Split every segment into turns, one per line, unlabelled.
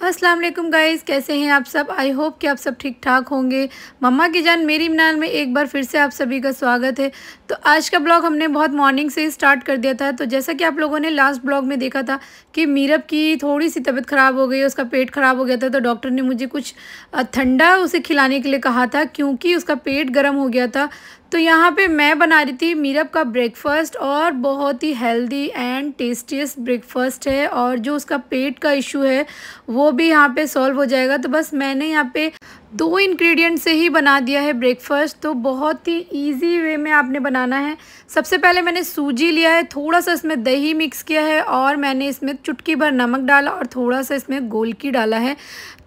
अस्सलाम वालेकुम गाइज़, कैसे हैं आप सब। आई होप कि आप सब ठीक ठाक होंगे। मम्मा की जान मेरी मिनाल में एक बार फिर से आप सभी का स्वागत है। तो आज का ब्लॉग हमने बहुत मॉर्निंग से ही स्टार्ट कर दिया था। तो जैसा कि आप लोगों ने लास्ट ब्लॉग में देखा था कि मीरब की थोड़ी सी तबीयत ख़राब हो गई, उसका पेट ख़राब हो गया था। तो डॉक्टर ने मुझे कुछ ठंडा उसे खिलाने के लिए कहा था क्योंकि उसका पेट गर्म हो गया था। तो यहाँ पे मैं बना रही थी मीरब का ब्रेकफास्ट और बहुत ही हेल्दी एंड टेस्टीएस्ट ब्रेकफास्ट है। और जो उसका पेट का इशू है वो भी यहाँ पे सॉल्व हो जाएगा। तो बस मैंने यहाँ पे 2 इंग्रेडिएंट से ही बना दिया है ब्रेकफास्ट। तो बहुत ही इजी वे में आपने बनाना है। सबसे पहले मैंने सूजी लिया है, थोड़ा सा इसमें दही मिक्स किया है और मैंने इसमें चुटकी भर नमक डाला और थोड़ा सा इसमें गोलकी डाला है।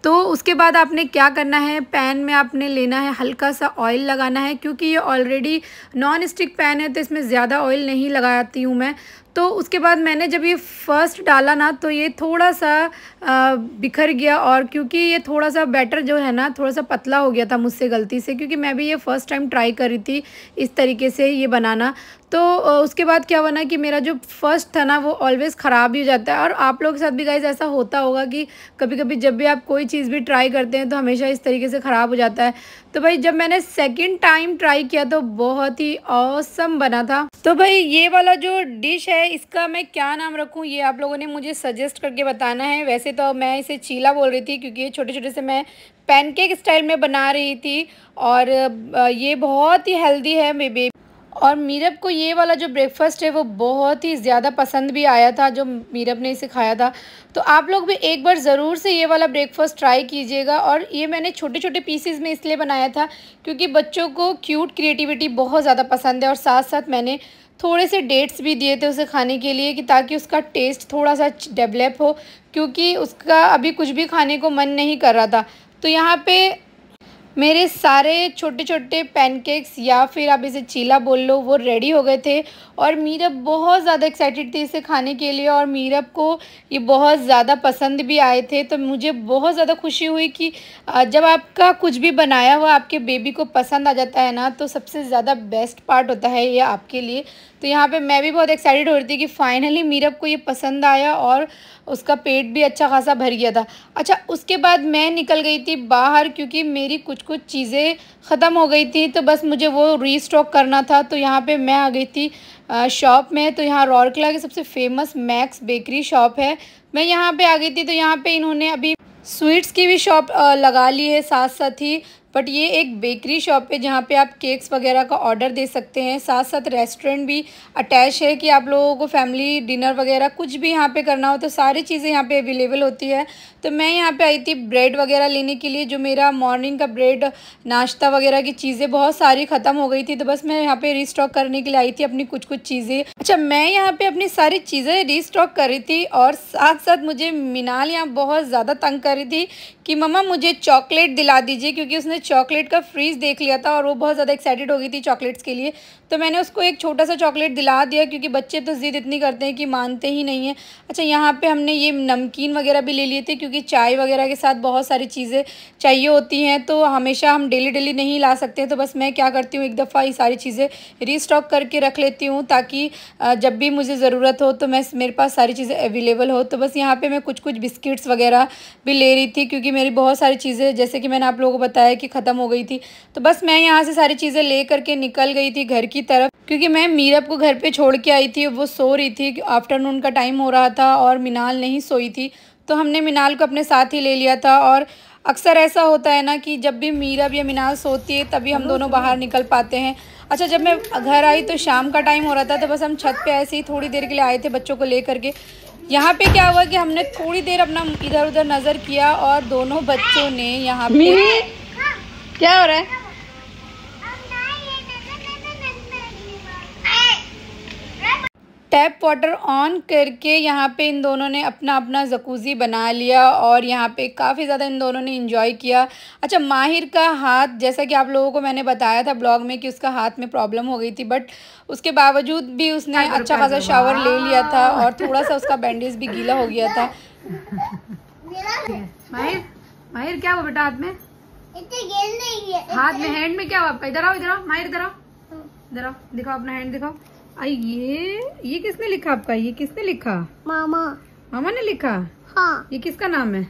तो उसके बाद आपने क्या करना है, पैन में आपने लेना है, हल्का सा ऑयल लगाना है। क्योंकि ये ऑलरेडी नॉन स्टिक पैन है तो इसमें ज़्यादा ऑयल नहीं लगाती हूँ मैं। तो उसके बाद मैंने जब ये फर्स्ट डाला ना तो ये थोड़ा सा बिखर गया। और क्योंकि ये थोड़ा सा बैटर जो है ना थोड़ा सा पतला हो गया था मुझसे गलती से, क्योंकि मैं भी ये फ़र्स्ट टाइम ट्राई करी थी इस तरीके से ये बनाना। तो उसके बाद क्या बना कि मेरा जो फर्स्ट था ना वो ऑलवेज़ ख़राब ही हो जाता है। और आप लोगों के साथ भी गाइस ऐसा होता होगा कि कभी कभी जब भी आप कोई चीज़ भी ट्राई करते हैं तो हमेशा इस तरीके से ख़राब हो जाता है। तो भाई जब मैंने सेकंड टाइम ट्राई किया तो बहुत ही ऑसम बना था। तो भाई ये वाला जो डिश है इसका मैं क्या नाम रखूँ ये आप लोगों ने मुझे सजेस्ट करके बताना है। वैसे तो मैं इसे चीला बोल रही थी क्योंकि ये छोटे छोटे से मैं पैनकेक स्टाइल में बना रही थी। और ये बहुत ही हेल्दी है बेबी। और मीरब को ये वाला जो ब्रेकफास्ट है वो बहुत ही ज़्यादा पसंद भी आया था जो मीरब ने इसे खाया था। तो आप लोग भी एक बार ज़रूर से ये वाला ब्रेकफास्ट ट्राई कीजिएगा। और ये मैंने छोटे छोटे पीसेस में इसलिए बनाया था क्योंकि बच्चों को क्यूट क्रिएटिविटी बहुत ज़्यादा पसंद है। और साथ साथ मैंने थोड़े से डेट्स भी दिए थे उसे खाने के लिए कि ताकि उसका टेस्ट थोड़ा सा डेवलप हो, क्योंकि उसका अभी कुछ भी खाने को मन नहीं कर रहा था। तो यहाँ पे मेरे सारे छोटे छोटे पैनकेक्स या फिर आप इसे चीला बोल लो वो रेडी हो गए थे। और मीरब बहुत ज़्यादा एक्साइटेड थी इसे खाने के लिए और मीरब को ये बहुत ज़्यादा पसंद भी आए थे। तो मुझे बहुत ज़्यादा खुशी हुई कि जब आपका कुछ भी बनाया हुआ आपके बेबी को पसंद आ जाता है ना तो सबसे ज़्यादा बेस्ट पार्ट होता है ये आपके लिए। तो यहाँ पे मैं भी बहुत एक्साइटेड हो रही थी कि फाइनली मीरब को ये पसंद आया और उसका पेट भी अच्छा खासा भर गया था। अच्छा, उसके बाद मैं निकल गई थी बाहर क्योंकि मेरी कुछ चीज़ें ख़त्म हो गई थी तो बस मुझे वो रीस्टॉक करना था। तो यहाँ पे मैं आ गई थी शॉप में। तो यहाँ रौरकला की सबसे फेमस मैक्स बेकरी शॉप है, मैं यहाँ पे आ गई थी। तो यहाँ पे इन्होंने अभी स्वीट्स की भी शॉप लगा ली है साथ साथ ही। बट ये एक बेकरी शॉप है जहाँ पे आप केक्स वगैरह का ऑर्डर दे सकते हैं। साथ साथ रेस्टोरेंट भी अटैच है कि आप लोगों को फैमिली डिनर वगैरह कुछ भी यहाँ पे करना हो तो सारी चीज़ें यहाँ पे अवेलेबल होती है। तो मैं यहाँ पे आई थी ब्रेड वगैरह लेने के लिए, जो मेरा मॉर्निंग का ब्रेड नाश्ता वगैरह की चीज़ें बहुत सारी ख़त्म हो गई थी। तो बस मैं यहाँ पे रीस्टॉक करने के लिए आई थी अपनी कुछ चीज़ें। अच्छा, मैं यहाँ पे अपनी सारी चीज़ें रीस्टॉक कर रही थी और साथ साथ मुझे मिनाल यहाँ बहुत ज़्यादा तंग कर रही थी कि मम्मा मुझे चॉकलेट दिला दीजिए, क्योंकि उसने चॉकलेट का फ्रीज देख लिया था और वो बहुत ज़्यादा एक्साइटेड हो गई थी चॉकलेट्स के लिए। तो मैंने उसको एक छोटा सा चॉकलेट दिला दिया क्योंकि बच्चे तो ज़िद इतनी करते हैं कि मानते ही नहीं हैं। अच्छा, यहाँ पे हमने ये नमकीन वगैरह भी ले लिए थे क्योंकि चाय वगैरह के साथ बहुत सारी चीज़ें चाहिए होती हैं तो हमेशा हम डेली नहीं ला सकते। तो बस मैं क्या करती हूँ, एक दफ़ा ये सारी चीज़ें रीस्टॉक करके रख लेती हूँ ताकि जब भी मुझे ज़रूरत हो तो मेरे पास सारी चीज़ें अवेलेबल हो। तो बस यहाँ पर मैं कुछ बिस्किट्स वगैरह भी ले रही थी क्योंकि मेरी बहुत सारी चीज़ें जैसे कि मैंने आप लोगों को बताया कि ख़त्म हो गई थी। तो बस मैं यहाँ से सारी चीज़ें ले करके निकल गई थी घर की तरफ, क्योंकि मैं मीरब को घर पे छोड़ के आई थी। वो सो रही थी, आफ्टरनून का टाइम हो रहा था और मिनाल नहीं सोई थी। तो हमने मिनाल को अपने साथ ही ले लिया था। और अक्सर ऐसा होता है ना कि जब भी मीरब या मिनाल सोती है तभी हम दोनों बाहर निकल पाते हैं। अच्छा, जब मैं घर आई तो शाम का टाइम हो रहा था तो बस हम छत पे ऐसे ही थोड़ी देर के लिए आए थे बच्चों को ले करके। यहाँ पे क्या हुआ कि हमने थोड़ी देर अपना इधर उधर नज़र किया और दोनों बच्चों ने यहाँ पे क्या हो रहा है, टैप वाटर ऑन करके यहाँ पे इन दोनों ने अपना जकूज़ी बना लिया और यहाँ पे काफ़ी ज़्यादा इन दोनों ने एंजॉय किया। अच्छा, माहिर का हाथ, जैसा कि आप लोगों को मैंने बताया था ब्लॉग में कि उसका हाथ में प्रॉब्लम हो गई थी, बट उसके बावजूद भी उसने अच्छा खासा शावर ले लिया था और थोड़ा सा उसका बैंडेज भी गीला हो गया था। माहिर क्या हुआ बेटा हाथ में? हाथ में हैंड में क्या हुआ आपका? इधर आओ माहिर, इधर आओ, दिखाओ अपना हैंड दिखाओ। ये किसने लिखा आपका? ये किसने लिखा? मामा ने लिखा। हाँ। ये किसका नाम है?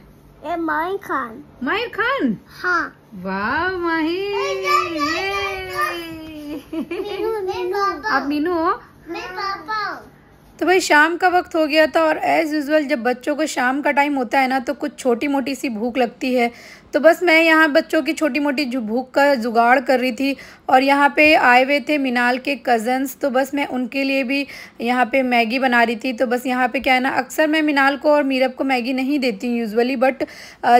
माहिर खान।
माहिर खान?
हाँ।
वाह माहिर। आप मीनू हो?
मैं पापा हूँ।
तो भाई शाम का वक्त हो गया था और एज़ यूज़ुअल जब बच्चों को शाम का टाइम होता है ना तो कुछ छोटी मोटी सी भूख लगती है। तो बस मैं यहाँ बच्चों की छोटी मोटी जो भूख का जुगाड़ कर रही थी और यहाँ पे आए हुए थे मिनाल के कज़न्स, तो बस मैं उनके लिए भी यहाँ पे मैगी बना रही थी। तो बस यहाँ पे क्या है ना, अक्सर मैं मिनाल को और मीरब को मैगी नहीं देती हूँ यूजुअली, बट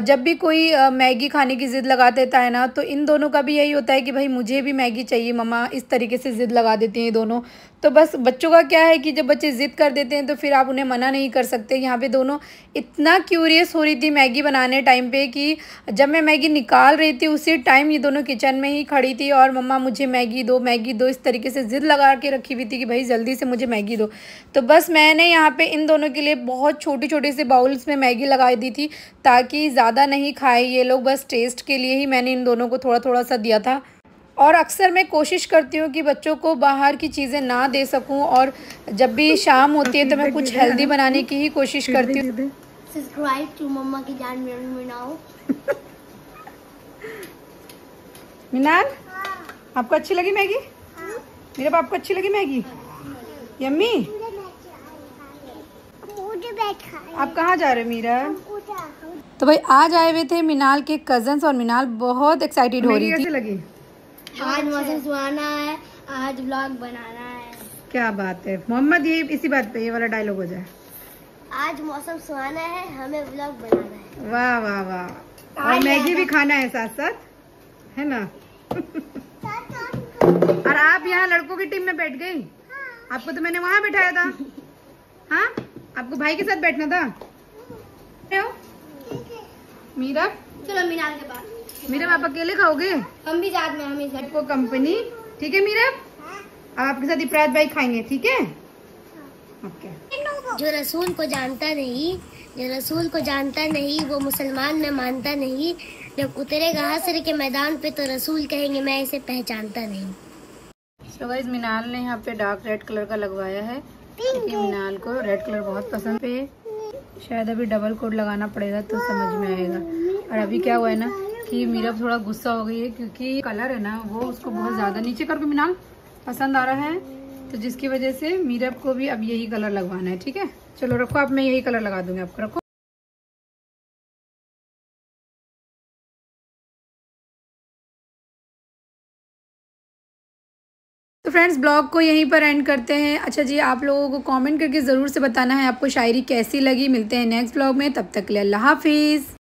जब भी कोई मैगी खाने की ज़िद लगा देता है ना तो इन दोनों का भी यही होता है कि भाई मुझे भी मैगी चाहिए मम्मा, इस तरीके से ज़िद लगा देती हैं ये दोनों। तो बस बच्चों का क्या है कि जब बच्चे ज़िद कर देते हैं तो फिर आप उन्हें मना नहीं कर सकते। यहाँ पे दोनों इतना क्यूरियस हो रही थी मैगी बनाने टाइम पे कि जब मैं मैगी निकाल रही थी उसी टाइम ये दोनों किचन में ही खड़ी थी और मम्मा मुझे मैगी दो, इस तरीके से ज़िद लगा के रखी हुई थी कि भाई जल्दी से मुझे मैगी दो। तो बस मैंने यहाँ पे इन दोनों के लिए बहुत छोटे छोटे से बाउल्स में मैगी लगाई दी थी ताकि ज़्यादा नहीं खाए ये लोग, बस टेस्ट के लिए ही मैंने इन दोनों को थोड़ा थोड़ा सा दिया था। और अक्सर मैं कोशिश करती हूँ कि बच्चों को बाहर की चीज़ें ना दे सकूँ और जब भी शाम होती है तो मैं कुछ हेल्दी बनाने की ही कोशिश करती हूँ।
सब्सक्राइब टू मम्मा की जान मीनाल।
मिनाल, आपको अच्छी लगी मैगी? मेरे बाप को अच्छी लगी मैगी? यम्मी? आप कहाँ जा रहे हो मीरा? तो भाई आज आए हुए थे मिनाल के कजन्स और मिनाल बहुत एक्साइटेड हो रही थी। कैसे लगी?
आज मौसम सुहाना है, आज व्लॉग बनाना है।
क्या बात है मोहम्मद, ये इसी बात पे ये वाला डायलॉग हो जाए।
आज मौसम सुहाना है, हमें व्लॉग बनाना है।
वाह वाह वाह, और मैगी भी खाना है साथ साथ, है ना? और आप यहाँ लड़कों की टीम में बैठ गई? आपको तो मैंने वहाँ बैठाया था। हाँ, आपको भाई के साथ बैठना था। मीरा,
चलो मीनाल के पास।
मीरा आप अकेले खाओगे?
हम भी साथ में, हमें
सबको कंपनी, ठीक है मीरा? अब आपके साथ इफरात भाई खाएंगे, ठीक है? ओके।
जो रसूल को जानता नहीं वो मुसलमान में मानता नहीं, जब उतरेगा हश्र के मैदान पे तो रसूल कहेंगे मैं इसे पहचानता नहीं।
सो गाइस मिनाल ने यहाँ पे डार्क रेड कलर का लगवाया है क्योंकि मिनाल को रेड कलर बहुत पसंद है। शायद अभी डबल कोड लगाना पड़ेगा तो समझ में आएगा। और अभी क्या हुआ है ना कि मीरा थोड़ा गुस्सा हो गई है क्योंकि कलर है ना वो उसको बहुत ज़्यादा नीचे करके मिनाल पसंद आ रहा है, तो जिसकी वजह से मीरब को भी अब यही कलर लगवाना है। ठीक है, चलो रखो, अब मैं यही कलर लगा दूंगी आपको, रखो। तो फ्रेंड्स ब्लॉग को यहीं पर एंड करते हैं। अच्छा जी, आप लोगों को कमेंट करके ज़रूर से बताना है आपको शायरी कैसी लगी। मिलते हैं नेक्स्ट ब्लॉग में, तब तक के लिए अल्लाह हाफिज़।